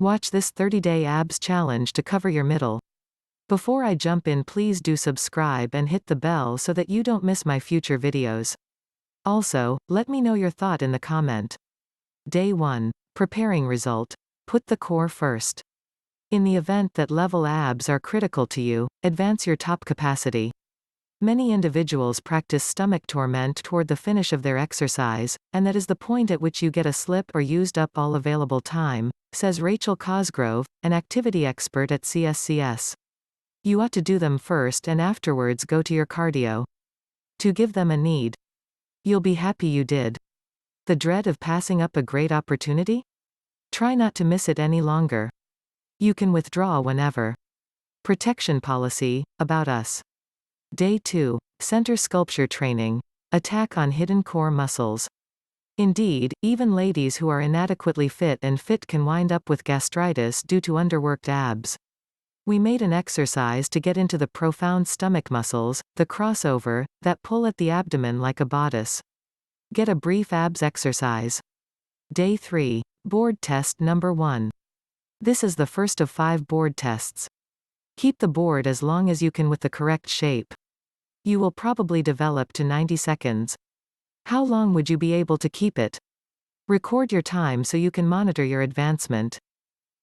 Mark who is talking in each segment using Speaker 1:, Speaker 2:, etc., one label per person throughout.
Speaker 1: Watch this 30-day abs challenge to cover your middle. Before I jump in, please do subscribe and hit the bell so that you don't miss my future videos. Also, let me know your thought in the comment. Day 1. Preparing result. Put the core first. In the event that level abs are critical to you, advance your top capacity. Many individuals practice stomach torment toward the finish of their exercise, and that is the point at which you get a slip or used up all available time, says Rachel Cosgrove, an activity expert at CSCS. You ought to do them first and afterwards go to your cardio. To give them a need. You'll be happy you did. The dread of passing up a great opportunity? Try not to miss it any longer. You can withdraw whenever. Protection policy, about us. Day 2. Center sculpture training. Attack on hidden core muscles. Indeed, even ladies who are inadequately fit can wind up with gastritis due to underworked abs. We made an exercise to get into the profound stomach muscles, the crossover, that pull at the abdomen like a bodice. Get a brief abs exercise. Day 3. Board test number 1. This is the first of 5 board tests. Keep the board as long as you can with the correct shape. You will probably develop to 90 seconds. How long would you be able to keep it? Record your time so you can monitor your advancement.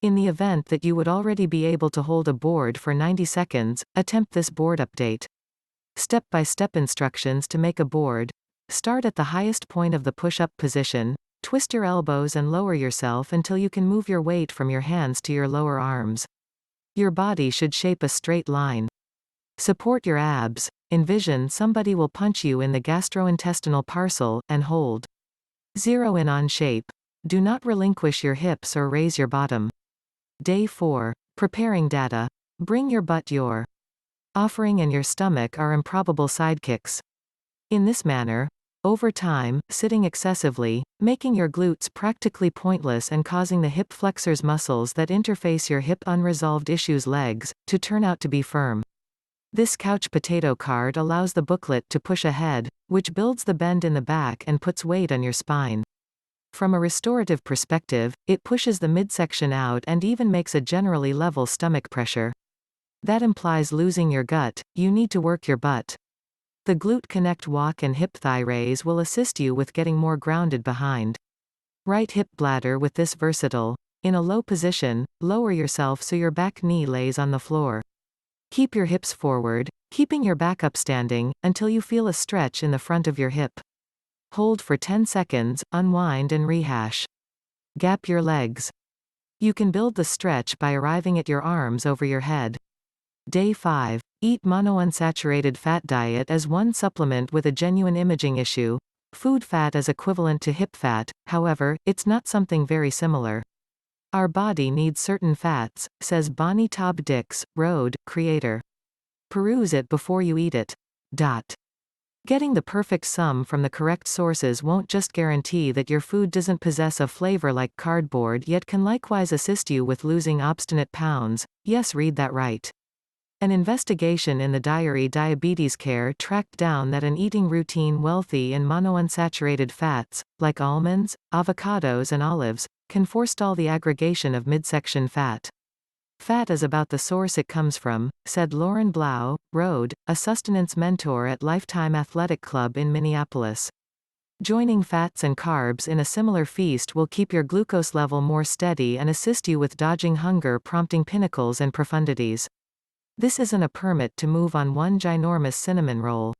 Speaker 1: In the event that you would already be able to hold a board for 90 seconds, attempt this board update. Step-by-step instructions to make a board. Start at the highest point of the push-up position, twist your elbows and lower yourself until you can move your weight from your hands to your lower arms. Your body should shape a straight line. Support your abs. Envision somebody will punch you in the gastrointestinal parcel, and hold. Zero in on shape. Do not relinquish your hips or raise your bottom. Day 4. Preparing data. Bring your butt. Your offering and your stomach are improbable sidekicks. In this manner, over time, sitting excessively, making your glutes practically pointless and causing the hip flexors muscles that interface your hip unresolved issues legs, to turn out to be firm. This couch potato card allows the booklet to push ahead, which builds the bend in the back and puts weight on your spine. From a restorative perspective, it pushes the midsection out and even makes a generally level stomach pressure. That implies losing your gut. You need to work your butt. The Glute Connect Walk and Hip Thigh Raise will assist you with getting more grounded behind. Right hip bladder with this versatile. In a low position, lower yourself so your back knee lays on the floor. Keep your hips forward, keeping your back upstanding, until you feel a stretch in the front of your hip. Hold for 10 seconds, unwind and rehash. Gap your legs. You can build the stretch by arriving at your arms over your head. Day 5. Eat monounsaturated fat diet as one supplement with a genuine imaging issue. Food fat is equivalent to hip fat, however, it's not something very similar. Our body needs certain fats, says Bonnie Taub Dix, Road, creator. Peruse it before you eat it. Getting the perfect sum from the correct sources won't just guarantee that your food doesn't possess a flavor like cardboard, yet can likewise assist you with losing obstinate pounds. Yes, read that right. An investigation in the diary Diabetes Care tracked down that an eating routine wealthy in monounsaturated fats, like almonds, avocados and olives, can forestall the aggregation of midsection fat. Fat is about the source it comes from, said Lauren Blau, Road, a sustenance mentor at Lifetime Athletic Club in Minneapolis. Joining fats and carbs in a similar feast will keep your glucose level more steady and assist you with dodging hunger prompting pinnacles and profundities. This isn't a permit to move on one ginormous cinnamon roll.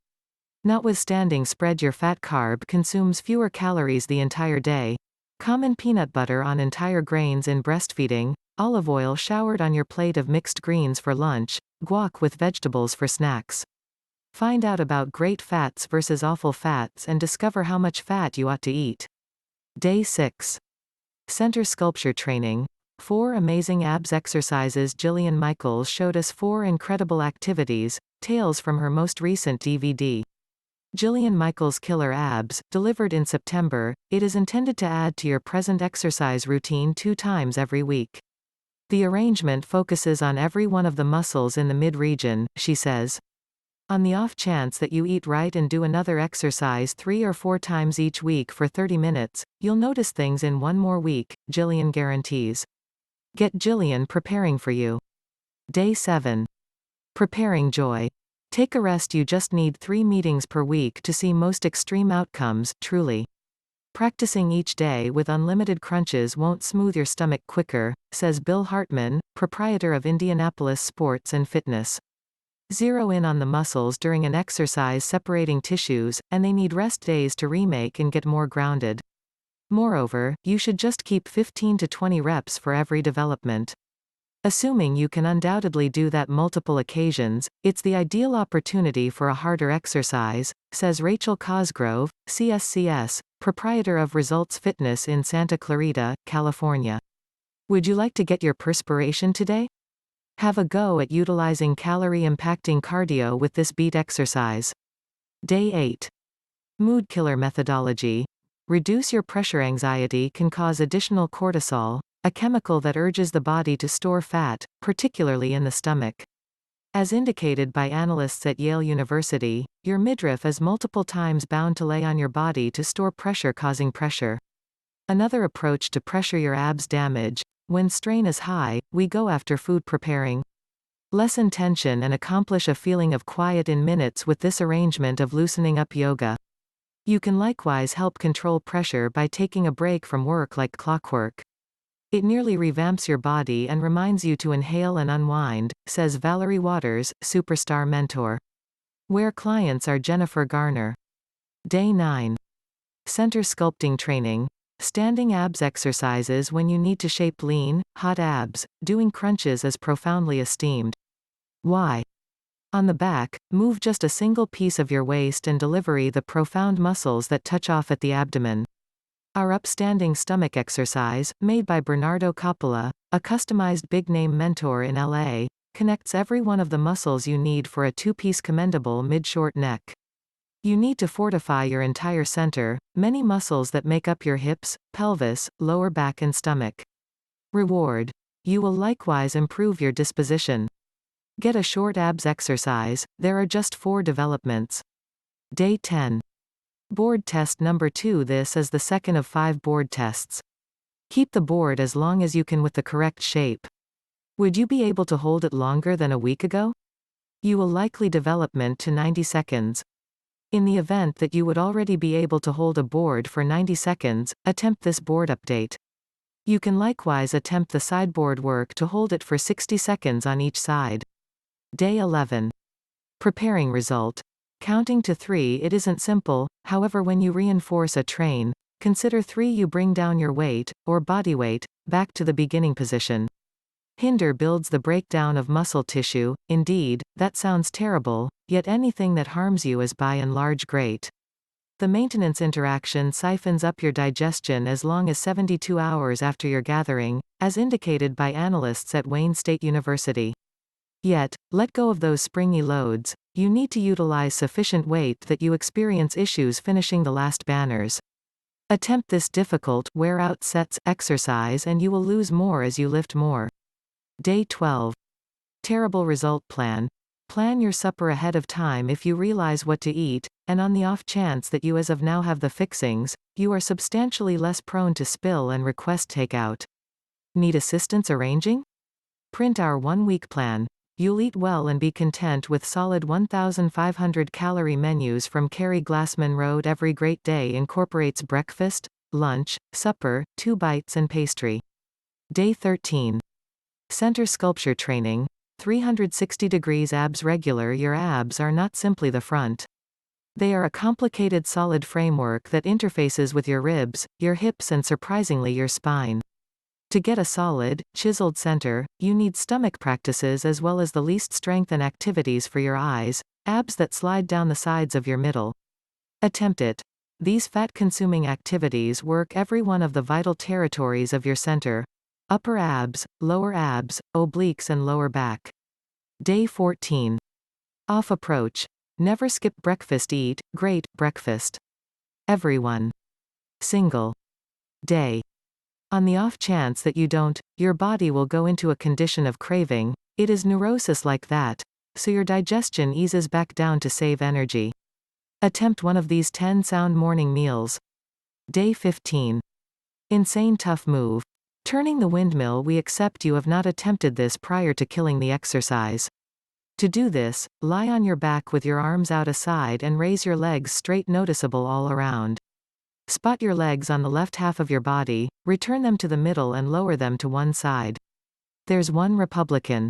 Speaker 1: Notwithstanding, spread your fat. Carb consumes fewer calories the entire day. Common peanut butter on entire grains in breastfeeding, olive oil showered on your plate of mixed greens for lunch, guac with vegetables for snacks. Find out about great fats versus awful fats and discover how much fat you ought to eat. Day 6. Center sculpture training. 4 amazing abs exercises. Jillian Michaels showed us 4 incredible activities, tales from her most recent DVD. Jillian Michaels' Killer Abs, delivered in September, it is intended to add to your present exercise routine 2 times every week. The arrangement focuses on every one of the muscles in the mid-region, she says. On the off chance that you eat right and do another exercise 3 or 4 times each week for 30 minutes, you'll notice things in 1 more week, Jillian guarantees. Get Jillian preparing for you. Day 7. Preparing joy. Take a rest. You just need 3 meetings per week to see most extreme outcomes, truly. Practicing each day with unlimited crunches won't smooth your stomach quicker, says Bill Hartman, proprietor of Indianapolis Sports and Fitness. Zero in on the muscles during an exercise separating tissues, and they need rest days to remake and get more grounded. Moreover, you should just keep 15 to 20 reps for every development. Assuming you can undoubtedly do that multiple occasions, it's the ideal opportunity for a harder exercise, says Rachel Cosgrove, CSCS, proprietor of Results Fitness in Santa Clarita, California. Would you like to get your perspiration today? Have a go at utilizing calorie-impacting cardio with this beat exercise. Day 8. Mood killer methodology. Reduce your pressure. Anxiety can cause additional cortisol, a chemical that urges the body to store fat, particularly in the stomach. As indicated by analysts at Yale University, your midriff is multiple times bound to lay on your body to store pressure, causing pressure. Another approach to pressure your abs damage. When strain is high, we go after food preparing. Lessen tension and accomplish a feeling of quiet in minutes with this arrangement of loosening up yoga. You can likewise help control pressure by taking a break from work like clockwork. It nearly revamps your body and reminds you to inhale and unwind, says Valerie Waters, superstar mentor. Where clients are Jennifer Garner. Day 9. Center sculpting training. Standing abs exercises. When you need to shape lean, hot abs, doing crunches is profoundly esteemed. Why? On the back, move just a single piece of your waist and deliver the profound muscles that touch off at the abdomen. Our upstanding stomach exercise, made by Bernardo Coppola, a customized big-name mentor in LA, connects every one of the muscles you need for a 2-piece commendable mid-short neck. You need to fortify your entire center, many muscles that make up your hips, pelvis, lower back and stomach. Reward. You will likewise improve your disposition. Get a short abs exercise. There are just 4 developments. Day 10. Board test number 2. This is the second of 5 board tests. Keep the board as long as you can with the correct shape. Would you be able to hold it longer than a week ago? You will likely development to 90 seconds. In the event that you would already be able to hold a board for 90 seconds, attempt this board update. You can likewise attempt the sideboard work to hold it for 60 seconds on each side. Day 11. Preparing result. Counting to 3. It isn't simple, however, when you reinforce a train, consider 3. You bring down your weight, or body weight, back to the beginning position. Hinder builds the breakdown of muscle tissue. Indeed, that sounds terrible, yet anything that harms you is by and large great. The maintenance interaction siphons up your digestion as long as 72 hours after your gathering, as indicated by analysts at Wayne State University. Yet, let go of those springy loads. You need to utilize sufficient weight that you experience issues finishing the last banners. Attempt this difficult wear-out sets exercise and you will lose more as you lift more. Day 12. Terrible result plan. Plan your supper ahead of time if you realize what to eat, and on the off chance that you as of now have the fixings, you are substantially less prone to spill and request takeout. Need assistance arranging? Print our 1-week plan. You'll eat well and be content with solid 1,500 calorie menus from Carrie Glassman Road. Every great day incorporates breakfast, lunch, supper, 2 bites and pastry. Day 13. Center sculpture training. 360 degrees abs regular. Your abs are not simply the front. They are a complicated solid framework that interfaces with your ribs, your hips and surprisingly your spine. To get a solid, chiseled center, you need stomach practices as well as the least strength and activities for your eyes, abs that slide down the sides of your middle. Attempt it. These fat-consuming activities work every one of the vital territories of your center: upper abs, lower abs, obliques and lower back. Day 14. Off approach. Never skip breakfast. Eat great breakfast. Everyone. Single. Day. On the off chance that you don't, your body will go into a condition of craving. It is neurosis like that, so your digestion eases back down to save energy. Attempt one of these 10 sound morning meals. Day 15. Insane tough move. Turning the windmill. We accept you have not attempted this prior to killing the exercise. To do this, lie on your back with your arms out aside and raise your legs straight, noticeable all around. Spot your legs on the left half of your body, return them to the middle and lower them to one side. There's one Republican.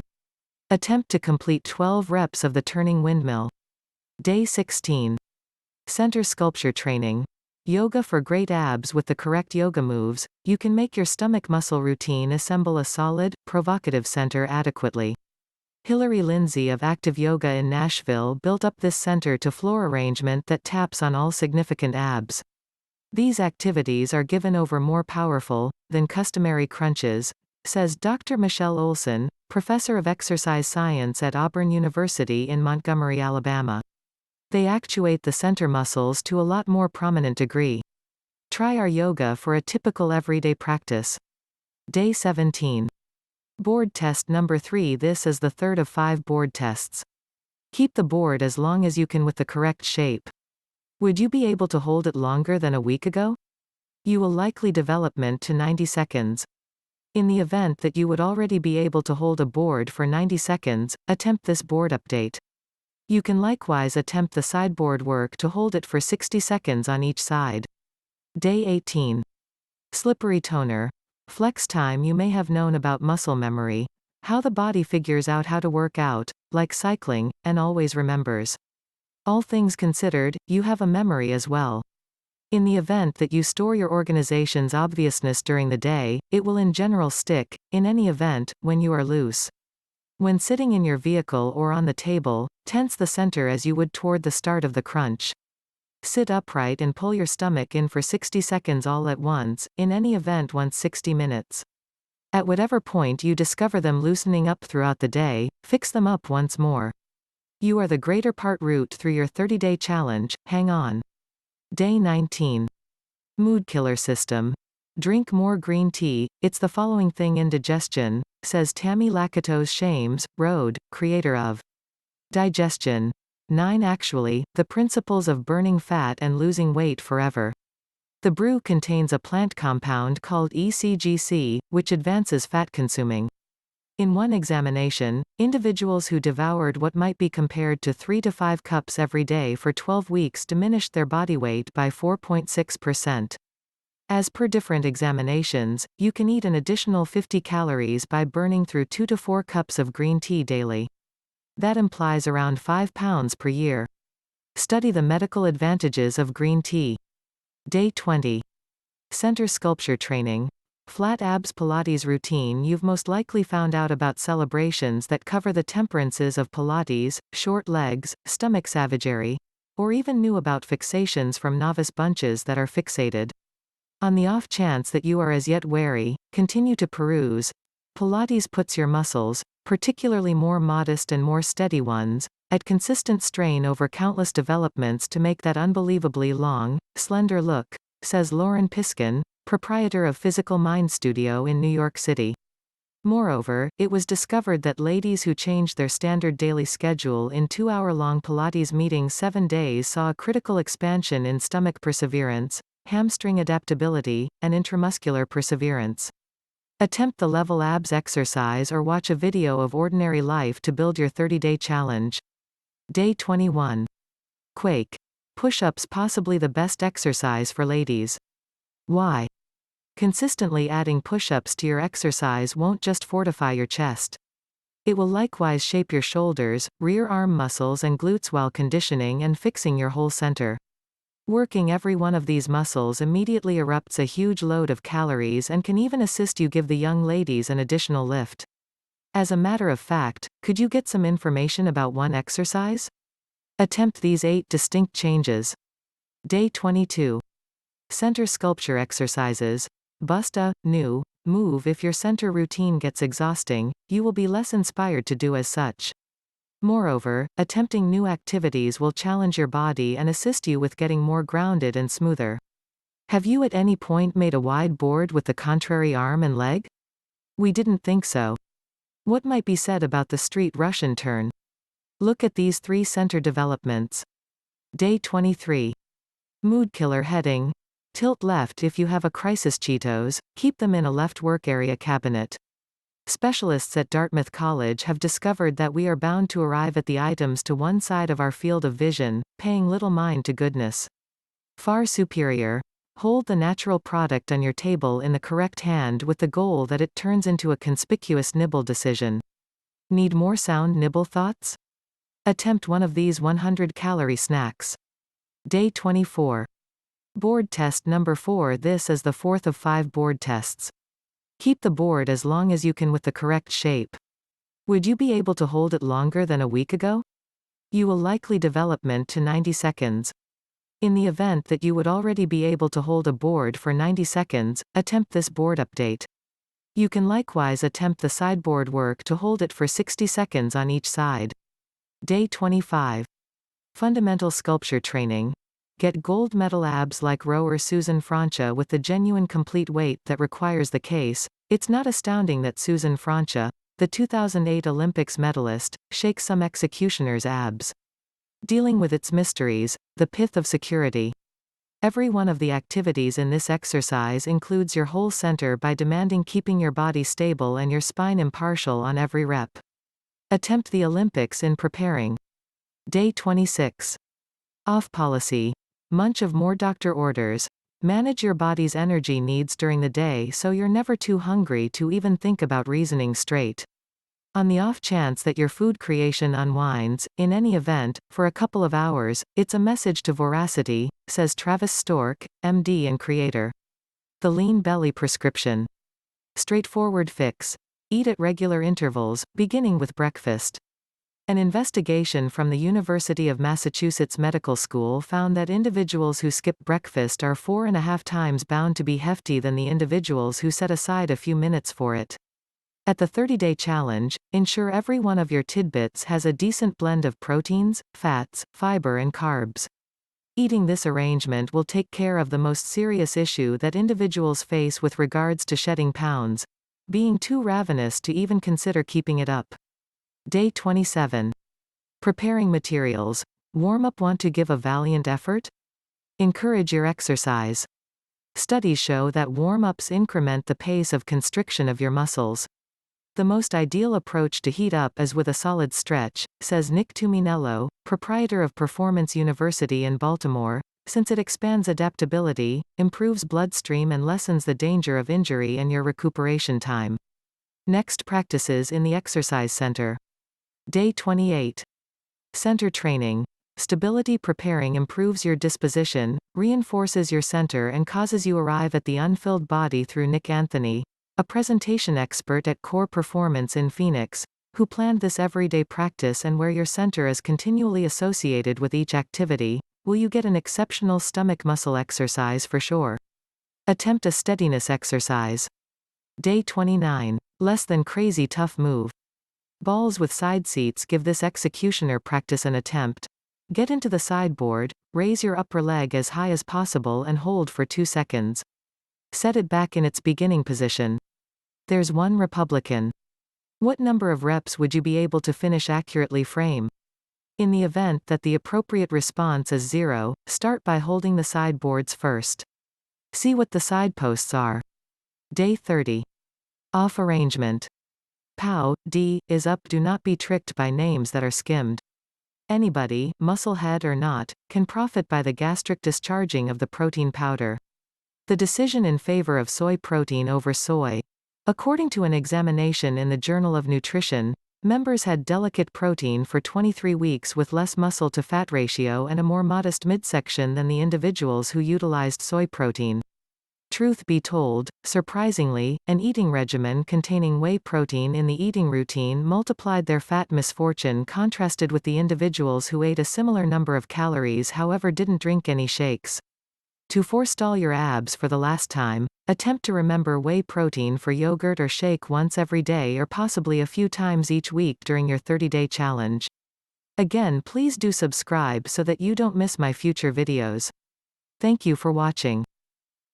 Speaker 1: Attempt to complete 12 reps of the turning windmill. Day 16. Center sculpture training. Yoga for great abs. With the correct yoga moves, you can make your stomach muscle routine assemble a solid, provocative center adequately. Hillary Lindsay of Active Yoga in Nashville built up this center to floor arrangement that taps on all significant abs. These activities are given over more powerful than customary crunches, says Dr. Michelle Olson, professor of exercise science at Auburn University in Montgomery, Alabama. They actuate the center muscles to a lot more prominent degree. Try our yoga for a typical everyday practice. Day 17. Board test number 3. This is the third of 5 board tests. Keep the board as long as you can with the correct shape. Would you be able to hold it longer than a week ago? You will likely development to 90 seconds. In the event that you would already be able to hold a board for 90 seconds, attempt this board update. You can likewise attempt the sideboard work to hold it for 60 seconds on each side. Day 18. Slippery toner. Flex time. You may have known about muscle memory, how the body figures out how to work out, like cycling, and always remembers. All things considered, you have a memory as well. In the event that you store your organization's obviousness during the day, it will in general stick, in any event, when you are loose. When sitting in your vehicle or on the table, tense the center as you would toward the start of the crunch. Sit upright and pull your stomach in for 60 seconds all at once, in any event once 60 minutes. At whatever point you discover them loosening up throughout the day, fix them up once more. You are the greater part route through your 30-day challenge. Hang on. Day 19. Mood killer system. Drink more green tea. It's the following thing: indigestion, says Tammy Lakatos Shames, Road, creator of Digestion. 9. Actually, the principles of burning fat and losing weight forever. The brew contains a plant compound called ECGC, which advances fat consuming. In one examination, individuals who devoured what might be compared to 3 to 5 cups every day for 12 weeks diminished their body weight by 4.6%. As per different examinations, you can eat an additional 50 calories by burning through 2 to 4 cups of green tea daily. That implies around 5 pounds per year. Study the medical advantages of green tea. Day 20. Center sculpture training. Flat abs Pilates routine. You've most likely found out about celebrations that cover the temperances of Pilates, short legs, stomach savagery, or even knew about fixations from novice bunches that are fixated. On the off chance that you are as yet wary, continue to peruse. Pilates puts your muscles, particularly more modest and more steady ones, at consistent strain over countless developments to make that unbelievably long, slender look, says Lauren Piskin, proprietor of Physical Mind Studio in New York City. Moreover, it was discovered that ladies who changed their standard daily schedule in 2-hour-long Pilates meetings 7 days saw a critical expansion in stomach perseverance, hamstring adaptability, and intramuscular perseverance. Attempt the level abs exercise or watch a video of ordinary life to build your 30-day challenge. Day 21. Quake. Push-ups possibly the best exercise for ladies. Why? Consistently adding push-ups to your exercise won't just fortify your chest. It will likewise shape your shoulders, rear arm muscles and glutes while conditioning and fixing your whole center. Working every one of these muscles immediately erupts a huge load of calories and can even assist you give the young ladies an additional lift. As a matter of fact, could you get some information about one exercise? Attempt these 8 distinct changes. Day 22. Center sculpture exercises. Bust a new move. If your center routine gets exhausting, you will be less inspired to do as such. Moreover, attempting new activities will challenge your body and assist you with getting more grounded and smoother. Have you at any point made a wide board with the contrary arm and leg? We didn't think so. What might be said about the street Russian turn? Look at these 3 center developments. Day 23. Mood killer heading. Tilt left if you have a crisis Cheetos, keep them in a left work area cabinet. Specialists at Dartmouth College have discovered that we are bound to arrive at the items to one side of our field of vision, paying little mind to goodness. Far superior. Hold the natural product on your table in the correct hand with the goal that it turns into a conspicuous nibble decision. Need more sound nibble thoughts? Attempt one of these 100-calorie snacks. Day 24. Board test number 4. This is the fourth of 5 board tests. Keep the board as long as you can with the correct shape. Would you be able to hold it longer than a week ago? You will likely development to 90 seconds. In the event that you would already be able to hold a board for 90 seconds, attempt this board update. You can likewise attempt the sideboard work to hold it for 60 seconds on each side. Day 25. Fundamental sculpture training. Get gold medal abs like rower Susan Francia with the genuine complete weight that requires the case. It's not astounding that Susan Francia, the 2008 Olympics medalist, shakes some executioner's abs. Dealing with its mysteries, the pith of security. Every one of the activities in this exercise includes your whole center by demanding keeping your body stable and your spine impartial on every rep. Attempt the Olympics in preparing. Day 26. Off policy. Munch of more doctor orders. Manage your body's energy needs during the day so you're never too hungry to even think about reasoning straight. On the off chance that your food creation unwinds, in any event, for a couple of hours, it's a message to voracity, says Travis Stork, MD and creator. The lean belly prescription. Straightforward fix. Eat at regular intervals, beginning with breakfast. An investigation from the University of Massachusetts Medical School found that individuals who skip breakfast are 4.5 times bound to be hefty than the individuals who set aside a few minutes for it. At the 30-day challenge, ensure every one of your tidbits has a decent blend of proteins, fats, fiber and carbs. Eating this arrangement will take care of the most serious issue that individuals face with regards to shedding pounds, being too ravenous to even consider keeping it up. Day 27. Preparing materials. Warm-up. Want to give a valiant effort? Encourage your exercise. Studies show that warm-ups increment the pace of constriction of your muscles. The most ideal approach to heat up is with a solid stretch, says Nick Tuminello, proprietor of Performance University in Baltimore, since it expands adaptability, improves bloodstream and lessens the danger of injury and your recuperation time. Next, practices in the exercise center. Day 28. Center training. Stability. Preparing improves your disposition, reinforces your center and causes you arrive at the unfilled body through Nick Anthony, a presentation expert at Core Performance in Phoenix, who planned this everyday practice and where your center is continually associated with each activity, will you get an exceptional stomach muscle exercise for sure. Attempt a steadiness exercise. Day 29. Less than crazy tough move. Balls with side seats. Give this executioner practice an attempt. Get into the sideboard, raise your upper leg as high as possible and hold for 2 seconds. Set it back in its beginning position. There's one Republican. What number of reps would you be able to finish accurately? Frame. In the event that the appropriate response is 0, start by holding the sideboards first. See what the side posts are. Day 30. Off arrangement. POW, D, is up. Do not be tricked by names that are skimmed. Anybody, musclehead or not, can profit by the gastric discharging of the protein powder. The decision in favor of soy protein over soy. According to an examination in the Journal of Nutrition, members had delicate protein for 23 weeks with less muscle to fat ratio and a more modest midsection than the individuals who utilized soy protein. Truth be told, surprisingly, an eating regimen containing whey protein in the eating routine multiplied their fat misfortune contrasted with the individuals who ate a similar number of calories however didn't drink any shakes. To forestall your abs for the last time, attempt to remember whey protein for yogurt or shake once every day or possibly a few times each week during your 30-day challenge. Again, please do subscribe so that you don't miss my future videos. Thank you for watching.